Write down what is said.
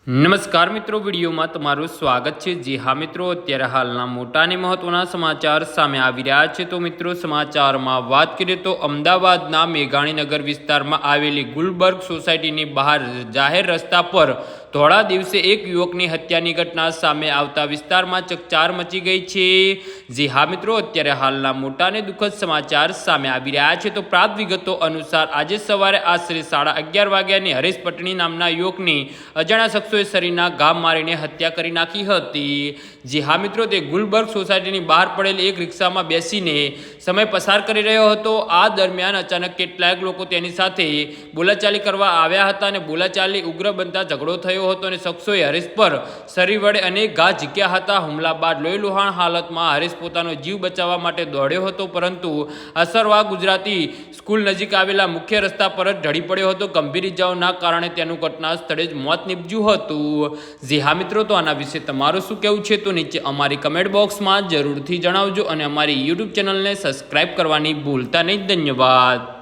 નમસ્કાર મિત્રો, વિડીયોમાં તમારું સ્વાગત છે। જી હા મિત્રો, અત્યારે હાલના મોટા અને મહત્વના સમાચાર સામે આવી રહ્યા છે। તો મિત્રો, સમાચારમાં વાત કરીએ તો અમદાવાદના મેઘાણીનગર વિસ્તારમાં આવેલી ગુલબર્ગ સોસાયટીની બહાર જાહેર રસ્તા પર ધોળા દિવસે એક યુવકની હત્યાની ઘટના સામે આવતા વિસ્તારમાં ચકચાર મચી ગઈ છે। જી હા મિત્રો, અત્યારે હાલના મોટા અને દુઃખદ સમાચાર સામે આવી રહ્યા છે। તો પ્રાપ્ત વિગતો અનુસાર આજે સવારે આશરે 11:30 વાગ્યાની હરેશ પટણી નામના યુવકની અજાણ્યા શખ્સોએ શરીરના ઘા મારીને હત્યા કરી નાખી હતી। જી હા મિત્રો, તે ગુલબર્ગ સોસાયટીની બહાર પડેલી એક રિક્ષામાં બેસીને સમય પસાર કરી રહ્યો હતો। આ દરમિયાન અચાનક કેટલાક લોકો તેની સાથે બોલાચાલી કરવા આવ્યા હતા અને બોલાચાલી ઉગ્ર બનતા ઝઘડો થયો હતો અને શખ્સોએ હરેશ પર શરીર વડે અનેક ઘા ઝીક્યા હતા। હુમલા બાદ લોહીલુહાણ હાલતમાં હરેશ પોતાનો જીવ બચાવવા માટે દોડ્યો હતો, પરંતુ અસરવા ગુજરાતી સ્કૂલ નજીક આવેલા મુખ્ય રસ્તા પર જ ઢળી પડ્યો હતો। ગંભીર ઇજાઓના કારણે તેનું ઘટના સ્થળે જ મોત નીપજ્યું હતું। જી હા મિત્રો, તો આના વિશે તમારું શું કહેવું છે તો નીચે અમારી કમેન્ટ બોક્સમાં જરૂરથી જણાવજો અને અમારી યુટ્યુબ ચેનલને સબસ્ક્રાઇબ કરવાની ભૂલતા નહીં। ધન્યવાદ।